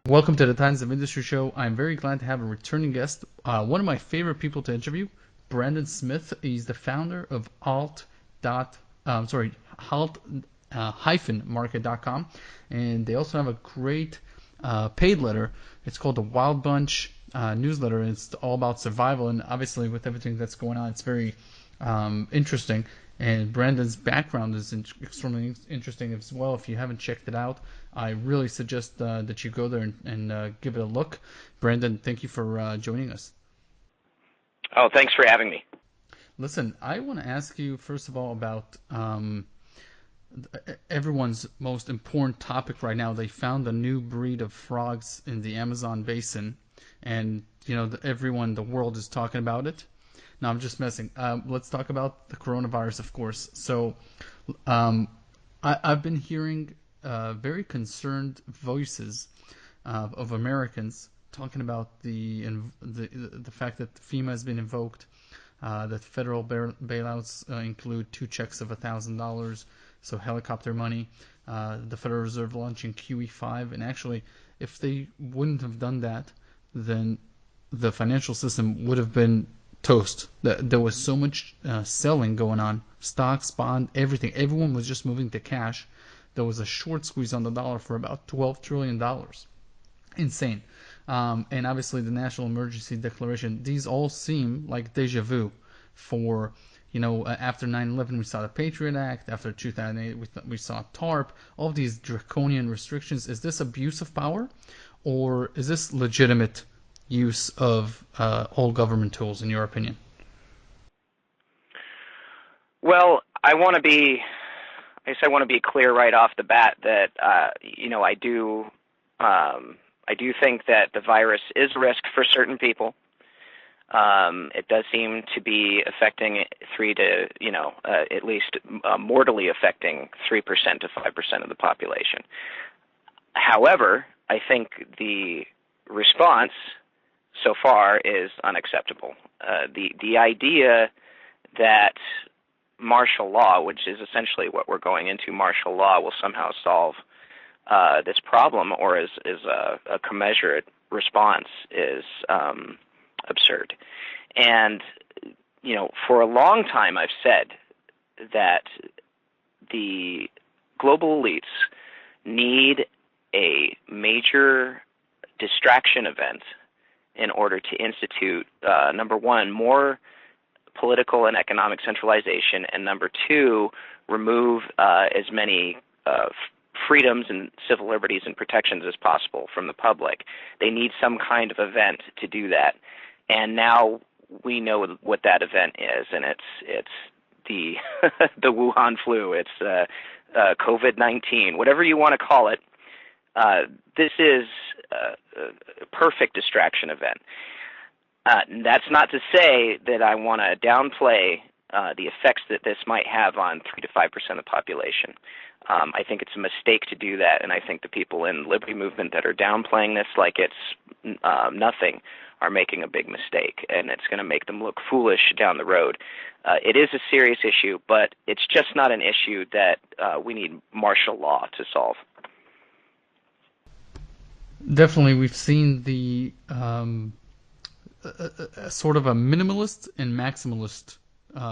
Welcome to the Titans of Industry show. I'm very glad to have a returning guest, one of my favorite people to interview, Brandon Smith. He's the founder of Halt market.com, and they also have a great paid letter. It's called the Wild Bunch newsletter, and it's all about survival. And obviously, with everything that's going on, it's very interesting. And Brandon's background is extremely interesting as well. If you haven't checked it out, I really suggest that you go there and give it a look. Brandon, thank you for joining us. Oh, thanks for having me. Listen, I want to ask you first of all about everyone's most important topic right now. They found a new breed of frogs in the Amazon basin, and everyone, the world is talking about it. No, I'm just messing. Let's talk about the coronavirus, of course. So, I've been hearing very concerned voices of Americans talking about the fact that FEMA has been invoked, that federal bailouts include two checks of $1,000, so helicopter money. The Federal Reserve launching QE5, and actually, if they wouldn't have done that, then the financial system would have been toast. There was so much selling going on, stocks, bond, everything. Everyone was just moving to cash. There was a short squeeze on the dollar for about $12 trillion. Insane. And obviously the national emergency declaration, these all seem like deja vu for, after 9/11 we saw the Patriot Act, after 2008 we saw TARP, all of these draconian restrictions. Is this abuse of power, or is this legitimate use of all government tools, in your opinion? Well, I want to be clear right off the bat that I do think that the virus is a risk for certain people. It does seem to be affecting at least mortally affecting 3% to 5% of the population. However, I think the response so far is unacceptable. The idea that martial law, which is essentially what we're going into, martial law will somehow solve this problem, or is a commensurate response, is absurd. And for a long time I've said that the global elites need a major distraction event in order to institute, number one, more political and economic centralization, and number two, remove as many freedoms and civil liberties and protections as possible from the public. They need some kind of event to do that. And now we know what that event is, and it's the the Wuhan flu, it's COVID-19, whatever you want to call it. This is a perfect distraction event. That's not to say that I want to downplay the effects that this might have on 3 to 5% of the population. I think it's a mistake to do that, and I think the people in the liberty movement that are downplaying this like it's nothing are making a big mistake, and it's going to make them look foolish down the road. It is a serious issue, but it's just not an issue that we need martial law to solve. Definitely, we've seen the sort of a minimalist and maximalist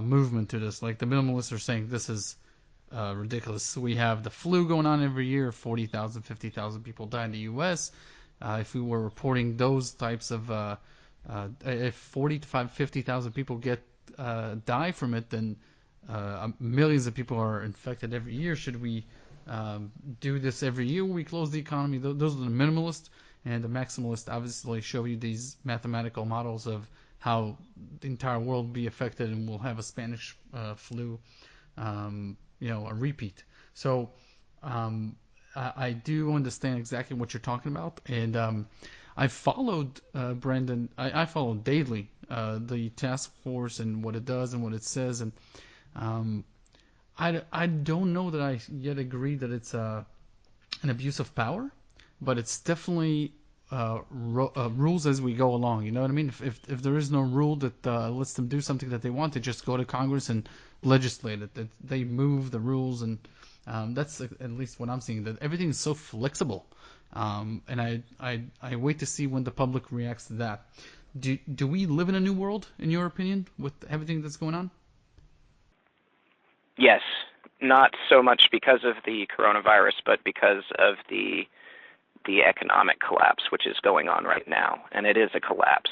movement to this. Like the minimalists are saying this is ridiculous. We have the flu going on every year. 40,000, 50,000 people die in the U.S. If we were reporting those types of, if 40 to 50,000 people die from it, then millions of people are infected every year. Should we do this every year? We close the economy. Those are the minimalists, and the maximalists obviously show you these mathematical models of how the entire world will be affected, and we'll have a Spanish flu, a repeat. So I do understand exactly what you're talking about, and I followed Brandon. I followed daily the task force and what it does and what it says, and I don't know that I yet agree that it's an abuse of power, but it's definitely rules as we go along. You know what I mean? If there is no rule that lets them do something that they want, they just go to Congress and legislate it. That they move the rules, and that's at least what I'm seeing. That everything is so flexible. And I wait to see when the public reacts to that. Do we live in a new world, in your opinion, with everything that's going on? Yes, not so much because of the coronavirus, but because of the economic collapse which is going on right now, and it is a collapse.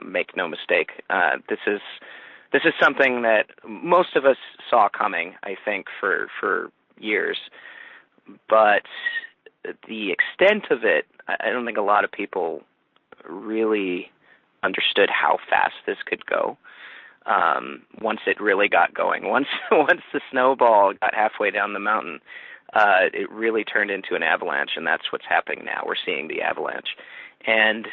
Make no mistake. This is something that most of us saw coming, I think, for years, but the extent of it, I don't think a lot of people really understood how fast this could go. Once it really got going, once the snowball got halfway down the mountain, it really turned into an avalanche, and that's what's happening now. We're seeing the avalanche, and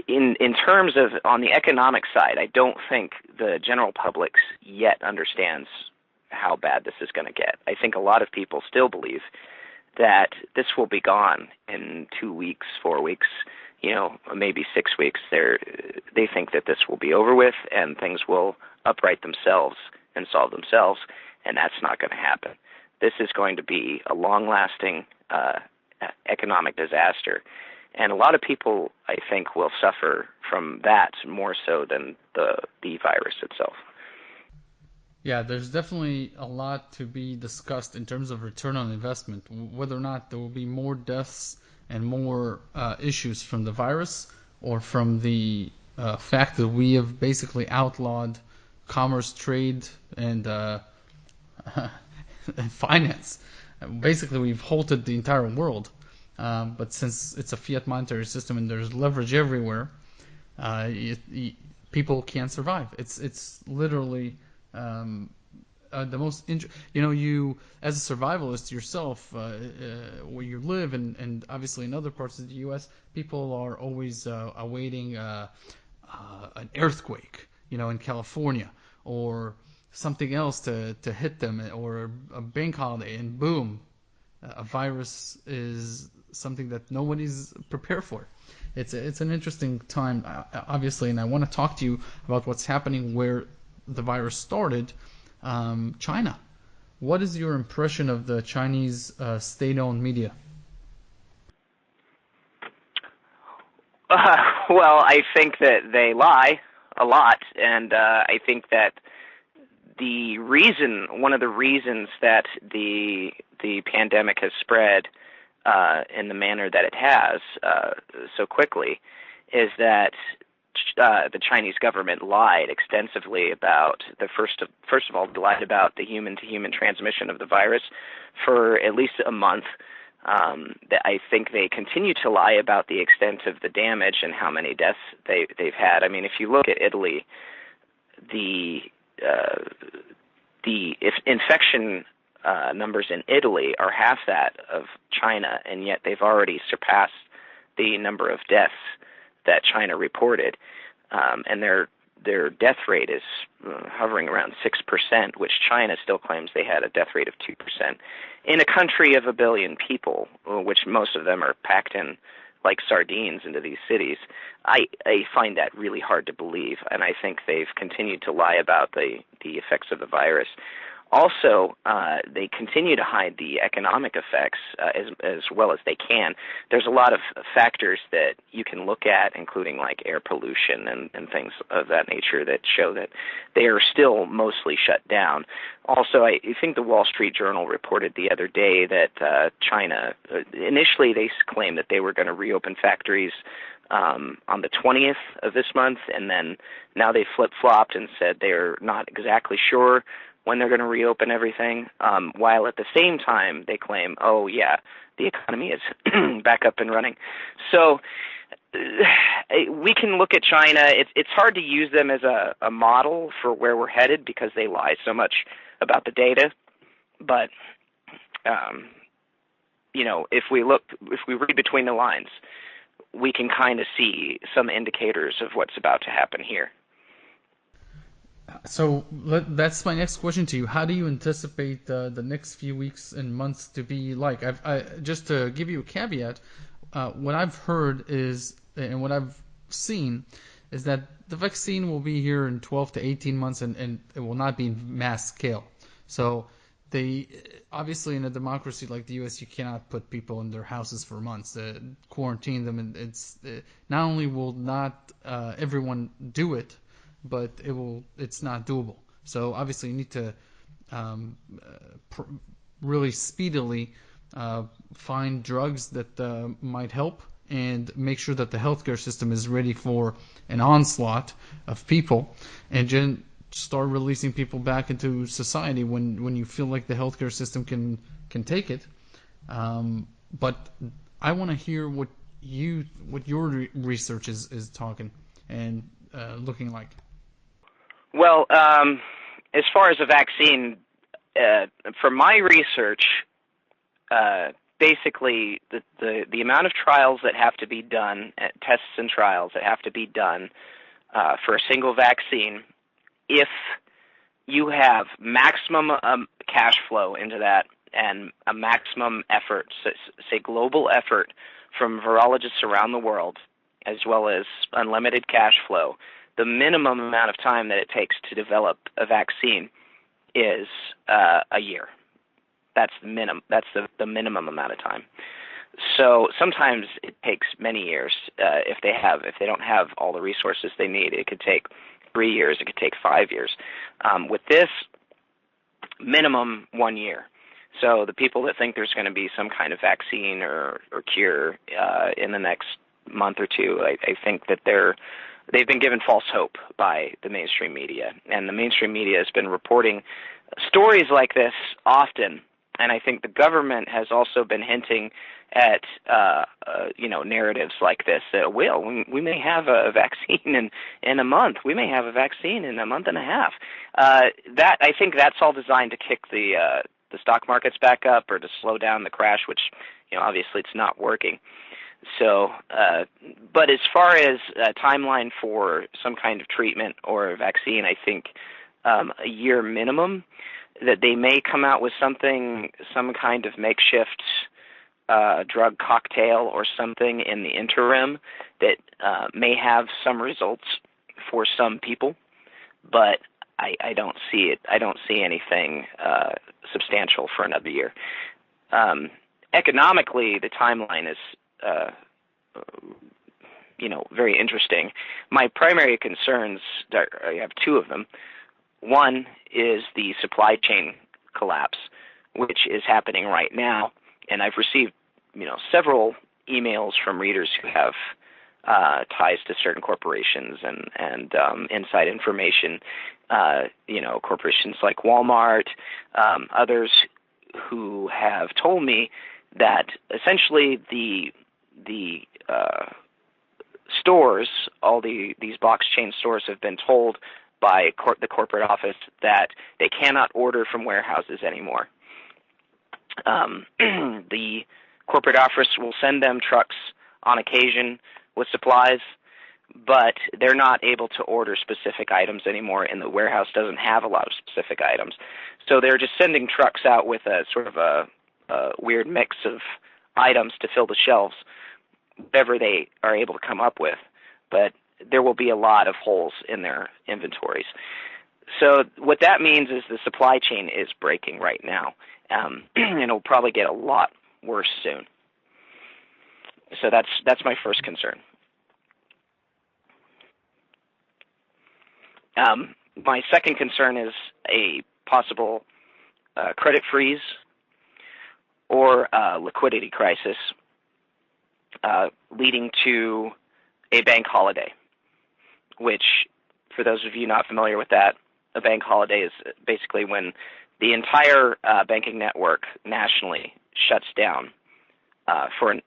in terms of on the economic side, I don't think the general public yet understands how bad this is going to get. I think a lot of people still believe that this will be gone in 2 weeks, 4 weeks, maybe 6 weeks. They think that this will be over with and things will upright themselves and solve themselves, and that's not going to happen. This is going to be a long-lasting economic disaster, and a lot of people, I think, will suffer from that more so than the virus itself. Yeah, there's definitely a lot to be discussed in terms of return on investment, whether or not there will be more deaths and more issues from the virus or from the fact that we have basically outlawed commerce, trade, and and finance. Basically, we've halted the entire world. But since it's a fiat monetary system and there's leverage everywhere, people can't survive. It's literally the most you as a survivalist yourself, where you live and obviously in other parts of the U.S., people are always awaiting an earthquake, in California, or something else to hit them, or a bank holiday, and boom, a virus is something that nobody's prepared for. It's an interesting time, obviously, and I want to talk to you about what's happening where the virus started, China. What is your impression of the Chinese state-owned media? Well, I think that they lie a lot, and I think that one of the reasons that the pandemic has spread in the manner that it has so quickly is that the Chinese government lied extensively about first of all, lied about the human-to-human transmission of the virus for at least a month. I think they continue to lie about the extent of the damage and how many deaths they've had. I mean, if you look at Italy, the infection numbers in Italy are half that of China, and yet they've already surpassed the number of deaths that China reported, and their death rate is hovering around 6%, which China still claims they had a death rate of 2%. In a country of 1 billion people, which most of them are packed in like sardines into these cities, I find that really hard to believe, and I think they've continued to lie about the effects of the virus. Also, they continue to hide the economic effects as well as they can. There's a lot of factors that you can look at, including like air pollution and things of that nature, that show that they are still mostly shut down. Also, I think the Wall Street Journal reported the other day that China, initially they claimed that they were going to reopen factories on the 20th of this month, and then now they flip-flopped and said they're not exactly sure when they're going to reopen everything, while at the same time they claim, oh yeah, the economy is back up and running. So we can look at China. It's hard to use them as a model for where we're headed because they lie so much about the data. But if we read between the lines, we can kind of see some indicators of what's about to happen here. So that's my next question to you. How do you anticipate the next few weeks and months to be like? Just to give you a caveat, what I've heard is, and what I've seen, is that the vaccine will be here in 12 to 18 months, and it will not be mass scale. So they obviously, in a democracy like the U.S., you cannot put people in their houses for months, quarantine them, and not only will not everyone do it, but it's not doable. So obviously, you need to um, really speedily find drugs that might help and make sure that the healthcare system is ready for an onslaught of people, and then start releasing people back into society when you feel like the healthcare system can take it. But I want to hear what your research is talking and looking like. Well, as far as a vaccine, from my research, basically the amount of trials that have to be done, tests and trials that have to be done for a single vaccine, if you have maximum cash flow into that and a maximum effort, say global effort from virologists around the world, as well as unlimited cash flow, the minimum amount of time that it takes to develop a vaccine is a year. That's the minimum. That's the minimum amount of time. So sometimes it takes many years. If they don't have all the resources they need, it could take 3 years. It could take 5 years. With this, minimum 1 year. So the people that think there's going to be some kind of vaccine or cure in the next month or two, I think that they've been given false hope by the mainstream media, and the mainstream media has been reporting stories like this often. And I think the government has also been hinting at, narratives like this. We may have a vaccine in a month. We may have a vaccine in a month and a half. I think that's all designed to kick the stock markets back up or to slow down the crash, which, obviously it's not working. So, but as far as a timeline for some kind of treatment or a vaccine, I think a year minimum. That they may come out with some kind of makeshift drug cocktail or something in the interim that may have some results for some people, but I don't see it. I don't see anything substantial for another year. Economically, the timeline is very interesting. My primary concerns, I have two of them. One is the supply chain collapse, which is happening right now, and I've received, several emails from readers who have ties to certain corporations and inside information. Corporations like Walmart, others who have told me that essentially the stores, all these box chain stores, have been told by the corporate office that they cannot order from warehouses anymore. The corporate office will send them trucks on occasion with supplies, but they're not able to order specific items anymore, and the warehouse doesn't have a lot of specific items. So they're just sending trucks out with a sort of a weird mix of items to fill the shelves, whatever they are able to come up with. But there will be a lot of holes in their inventories. So what that means is the supply chain is breaking right now, and it'll probably get a lot worse soon. So that's my first concern. My second concern is a possible credit freeze or liquidity crisis leading to a bank holiday, which, for those of you not familiar with that, a bank holiday is basically when the entire banking network nationally shuts down for an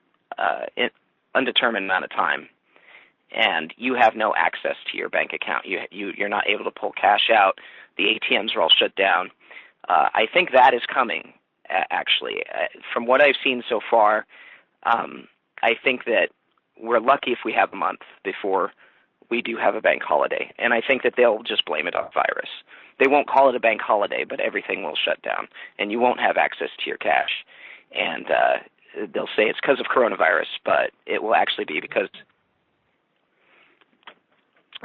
undetermined amount of time, and you have no access to your bank account. You're not able to pull cash out. The ATMs are all shut down. I think that is coming, actually. From what I've seen so far, I think that we're lucky if we have a month before we do have a bank holiday. And I think that they'll just blame it on virus. They won't call it a bank holiday, but everything will shut down, and you won't have access to your cash. And they'll say it's because of coronavirus, but it will actually be because...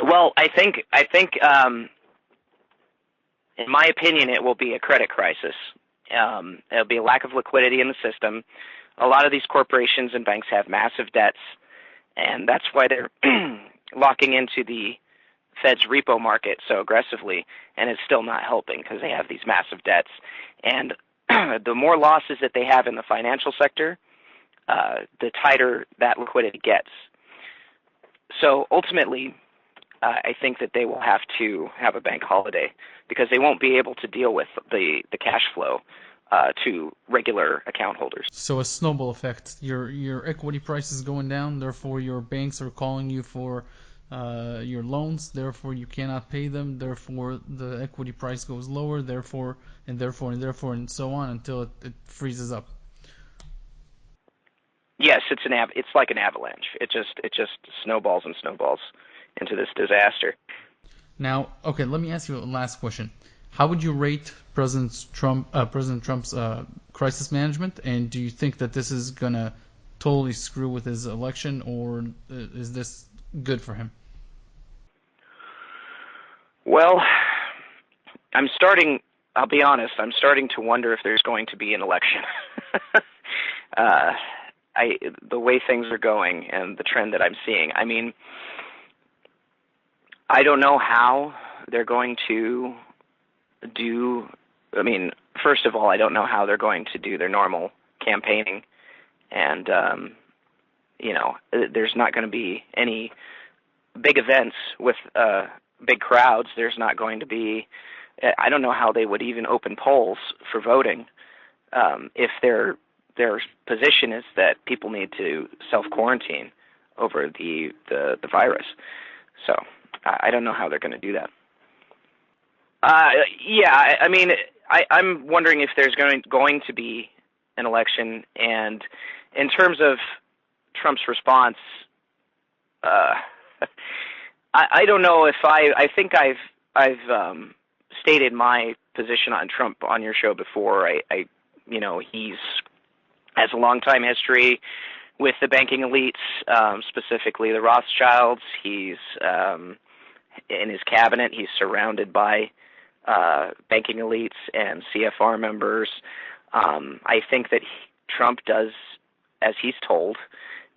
Well, I think in my opinion, it will be a credit crisis There'll be a lack of liquidity in the system. A lot of these corporations and banks have massive debts, and that's why they're locking into the Fed's repo market so aggressively, and it's still not helping because they have these massive debts. And the more losses that they have in the financial sector, the tighter that liquidity gets. So ultimately, I think that they will have to have a bank holiday because they won't be able to deal with the cash flow to regular account holders. So a snowball effect. Your equity price is going down, therefore your banks are calling you for your loans, therefore you cannot pay them, therefore the equity price goes lower, therefore and so on until it freezes up. Yes, it's like an avalanche. It just snowballs and snowballs into this disaster. Now, okay, let me ask you a last question. How would you rate President Trump's crisis management, and do you think that this is gonna totally screw with his election, or is this good for him? Well, I'll be honest, I'm starting to wonder if there's going to be an election. The way things are going and the trend that I'm seeing, I mean, I don't know how they're going to do, first of all, I don't know how they're going to do their normal campaigning. And, there's not going to be any big events with big crowds. There's not going to be, I don't know how they would even open polls for voting if their position is that people need to self-quarantine over the virus. So I don't know how they're going to do that. I'm wondering if there's going to be an election, and in terms of Trump's response, I don't know if I think I've stated my position on Trump on your show before. He's has a long time history with the banking elites, specifically the Rothschilds. He's in his cabinet. He's surrounded by banking elites and CFR members. I think that Trump does as he's told,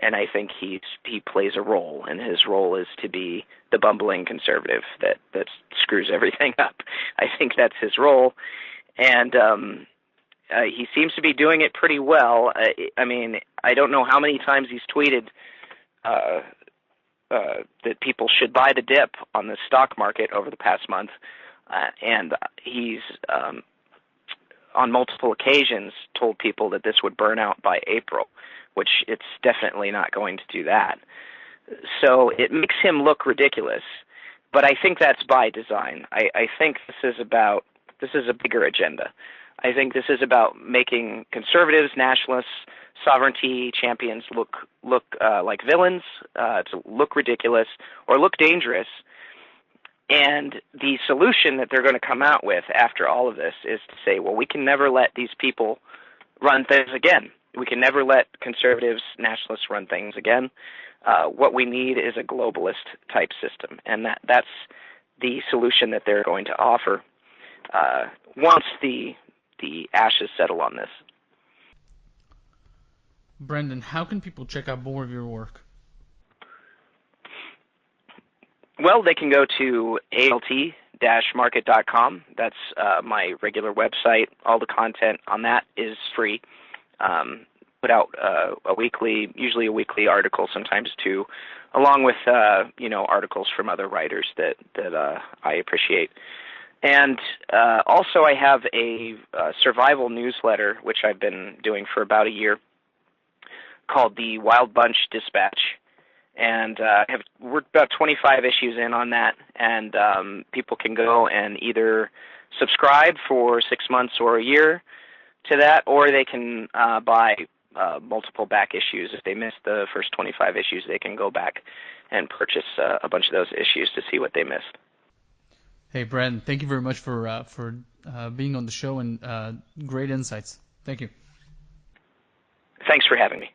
and I think he plays a role, and his role is to be the bumbling conservative that screws everything up. I think that's his role, and he seems to be doing it pretty well. I don't know how many times he's tweeted that people should buy the dip on the stock market over the past month, and he's on multiple occasions told people that this would burn out by April, which it's definitely not going to do that. So it makes him look ridiculous, but I think that's by design. I think this is a bigger agenda. I think this is about making conservatives, nationalists, sovereignty champions look like villains, to look ridiculous or look dangerous. And the solution that they're going to come out with after all of this is to say, well, we can never let these people run things again. We can never let conservatives, nationalists run things again. What we need is a globalist type system, and that's the solution that they're going to offer once the ashes settle on this. Brendan, how can people check out more of your work? Well, they can go to alt-market.com. That's my regular website. All the content on that is free. Put out usually a weekly article, sometimes two, along with articles from other writers that I appreciate. And also, I have a survival newsletter, which I've been doing for about a year, called the Wild Bunch Dispatch. And we're about 25 issues in on that, and people can go and either subscribe for 6 months or a year to that, or they can buy multiple back issues. If they missed the first 25 issues, they can go back and purchase a bunch of those issues to see what they missed. Hey, Brandon, thank you very much for being on the show and great insights. Thank you. Thanks for having me.